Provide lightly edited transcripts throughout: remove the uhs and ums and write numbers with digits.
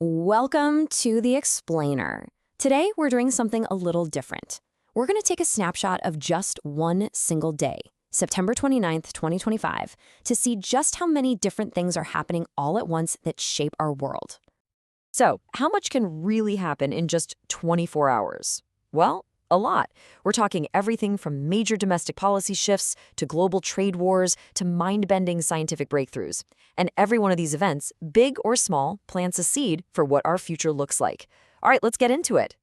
Welcome to the Explainer. Today, we're doing something a little different. We're going to take a snapshot of just one single day, September 29th, 2025, to see just how many different things are happening all at once that shape our world. So, how much can really happen in just 24 hours? Well, a lot. We're talking everything from major domestic policy shifts to global trade wars to mind-bending scientific breakthroughs. And every one of these events, big or small, plants a seed for what our future looks like. All right, let's get into it.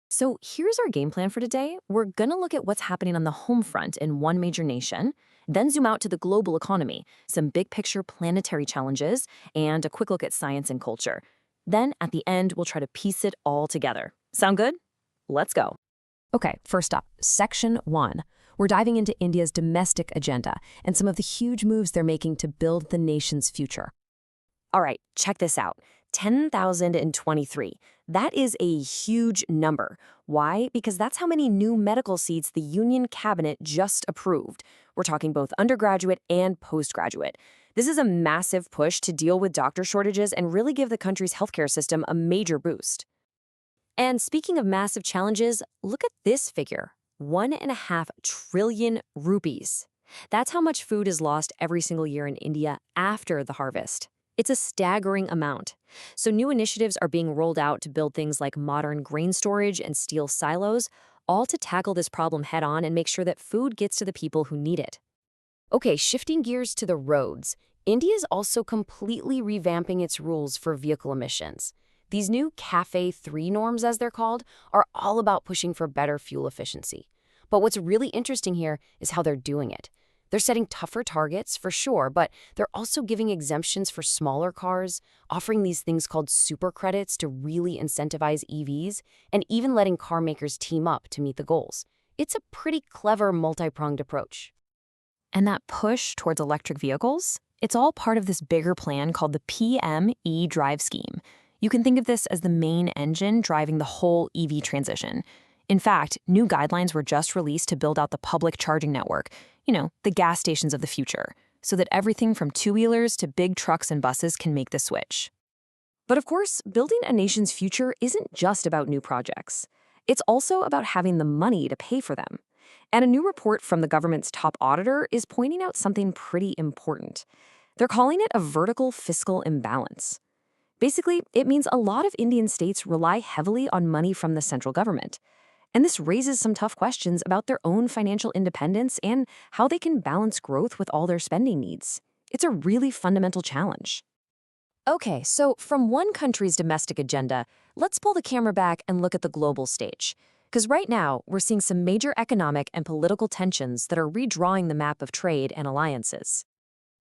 So here's our game plan for today. We're going to look at what's happening on the home front in one major nation, then zoom out to the global economy, some big-picture planetary challenges, and a quick look at science and culture. Then, at the end, we'll try to piece it all together. Sound good? Let's go. Okay, first up, Section 1. We're diving into India's domestic agenda and some of the huge moves they're making to build the nation's future. All right, check this out. 10,023. That is a huge number. Why? Because that's how many new medical seats the Union Cabinet just approved. We're talking both undergraduate and postgraduate. This is a massive push to deal with doctor shortages and really give the country's healthcare system a major boost. And speaking of massive challenges, look at this figure, 1.5 trillion rupees. That's how much food is lost every single year in India after the harvest. It's a staggering amount. So new initiatives are being rolled out to build things like modern grain storage and steel silos, all to tackle this problem head-on and make sure that food gets to the people who need it. Okay, shifting gears to the roads, India is also completely revamping its rules for vehicle emissions. These new CAFE 3 norms, as they're called, are all about pushing for better fuel efficiency. But what's really interesting here is how they're doing it. They're setting tougher targets, for sure, but they're also giving exemptions for smaller cars, offering these things called super credits to really incentivize EVs, and even letting car makers team up to meet the goals. It's a pretty clever multi-pronged approach. And that push towards electric vehicles? It's all part of this bigger plan called the PM E-Drive scheme. You can think of this as the main engine driving the whole EV transition. In fact, new guidelines were just released to build out the public charging network, the gas stations of the future, so that everything from two-wheelers to big trucks and buses can make the switch. But of course, building a nation's future isn't just about new projects. It's also about having the money to pay for them. And a new report from the government's top auditor is pointing out something pretty important. They're calling it a vertical fiscal imbalance. Basically, it means a lot of Indian states rely heavily on money from the central government. And this raises some tough questions about their own financial independence and how they can balance growth with all their spending needs. It's a really fundamental challenge. Okay, so from one country's domestic agenda, let's pull the camera back and look at the global stage. Because right now, we're seeing some major economic and political tensions that are redrawing the map of trade and alliances.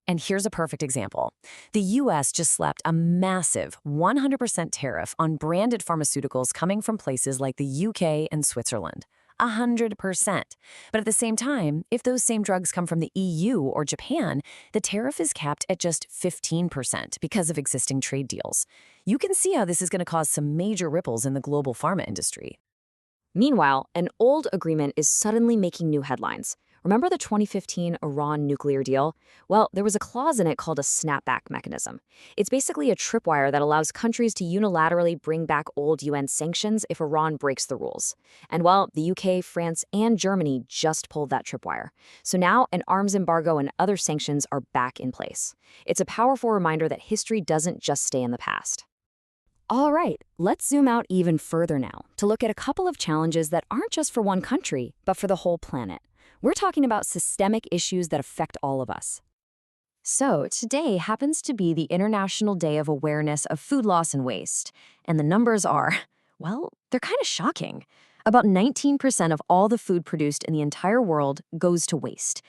And here's a perfect example. The U.S. just slapped a massive 100% tariff on branded pharmaceuticals coming from places like the UK and Switzerland. 100%. But at the same time, if those same drugs come from the EU or Japan, the tariff is capped at just 15% because of existing trade deals. You can see how this is going to cause some major ripples in the global pharma industry. Meanwhile, an old agreement is suddenly making new headlines. Remember the 2015 Iran nuclear deal? Well, there was a clause in it called a snapback mechanism. It's basically a tripwire that allows countries to unilaterally bring back old UN sanctions if Iran breaks the rules. And well, the UK, France, and Germany just pulled that tripwire. So now an arms embargo and other sanctions are back in place. It's a powerful reminder that history doesn't just stay in the past. All right, let's zoom out even further now to look at a couple of challenges that aren't just for one country, but for the whole planet. We're talking about systemic issues that affect all of us. So today happens to be the International Day of Awareness of Food Loss and Waste. And the numbers are, well, they're kind of shocking. About 19% of all the food produced in the entire world goes to waste.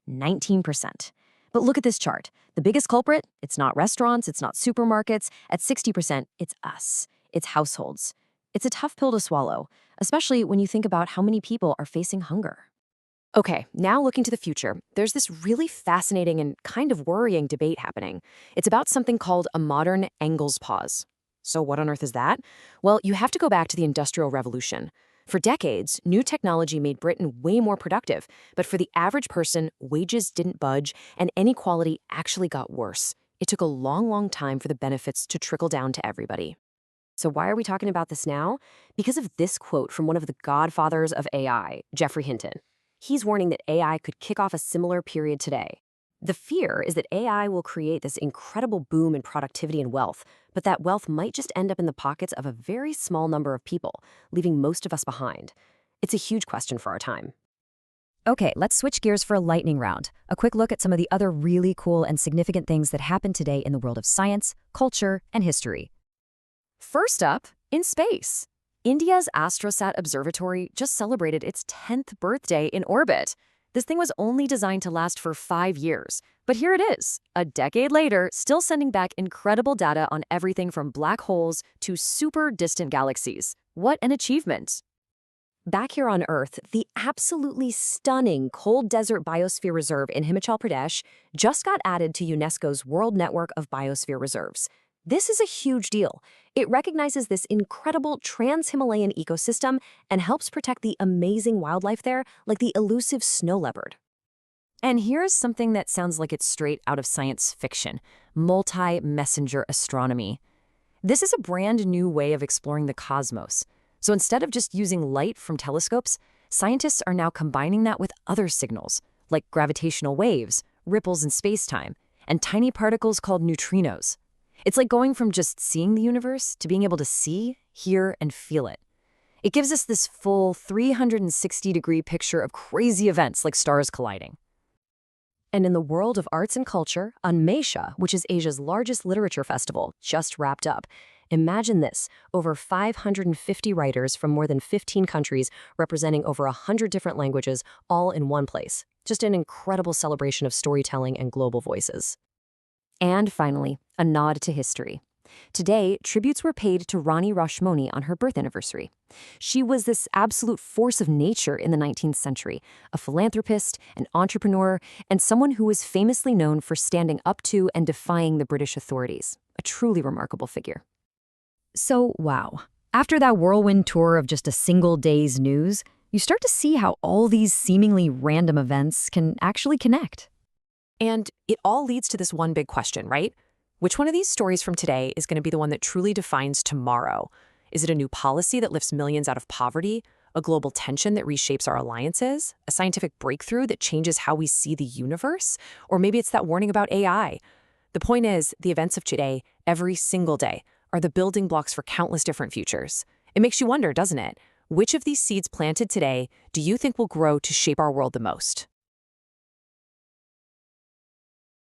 19%. But look at this chart. The biggest culprit, it's not restaurants, it's not supermarkets. At 60%, it's us. It's households. It's a tough pill to swallow, especially when you think about how many people are facing hunger. Okay, now looking to the future, there's this really fascinating and kind of worrying debate happening. It's about something called a modern Engels Pause. So what on earth is that? Well, you have to go back to the Industrial Revolution. For decades, new technology made Britain way more productive, but for the average person, wages didn't budge and inequality actually got worse. It took a long, long time for the benefits to trickle down to everybody. So why are we talking about this now? Because of this quote from one of the godfathers of AI, Geoffrey Hinton. He's warning that AI could kick off a similar period today. The fear is that AI will create this incredible boom in productivity and wealth, but that wealth might just end up in the pockets of a very small number of people, leaving most of us behind. It's a huge question for our time. Okay, let's switch gears for a lightning round. A quick look at some of the other really cool and significant things that happened today in the world of science, culture, and history. First up, in space. India's AstroSat observatory just celebrated its 10th birthday in orbit. This thing was only designed to last for 5 years. But here it is, a decade later, still sending back incredible data on everything from black holes to super distant galaxies. What an achievement! Back here on Earth, the absolutely stunning cold desert biosphere reserve in Himachal Pradesh just got added to UNESCO's World Network of Biosphere Reserves. This is a huge deal. It recognizes this incredible trans-Himalayan ecosystem and helps protect the amazing wildlife there, like the elusive snow leopard. And here's something that sounds like it's straight out of science fiction: multi-messenger astronomy. This is a brand new way of exploring the cosmos. So instead of just using light from telescopes, scientists are now combining that with other signals, like gravitational waves, ripples in space-time, and tiny particles called neutrinos. It's like going from just seeing the universe to being able to see, hear, and feel it. It gives us this full 360-degree picture of crazy events like stars colliding. And in the world of arts and culture, Unmesha, which is Asia's largest literature festival, just wrapped up. Imagine this, over 550 writers from more than 15 countries representing over 100 different languages, all in one place. Just an incredible celebration of storytelling and global voices. And finally, a nod to history. Today, tributes were paid to Rani Rashmoni on her birth anniversary. She was this absolute force of nature in the 19th century, a philanthropist, an entrepreneur, and someone who was famously known for standing up to and defying the British authorities. A truly remarkable figure. So, wow. After that whirlwind tour of just a single day's news, you start to see how all these seemingly random events can actually connect. And it all leads to this one big question, right? Which one of these stories from today is going to be the one that truly defines tomorrow? Is it a new policy that lifts millions out of poverty? A global tension that reshapes our alliances? A scientific breakthrough that changes how we see the universe? Or maybe it's that warning about AI? The point is, the events of today, every single day, are the building blocks for countless different futures. It makes you wonder, doesn't it? Which of these seeds planted today do you think will grow to shape our world the most?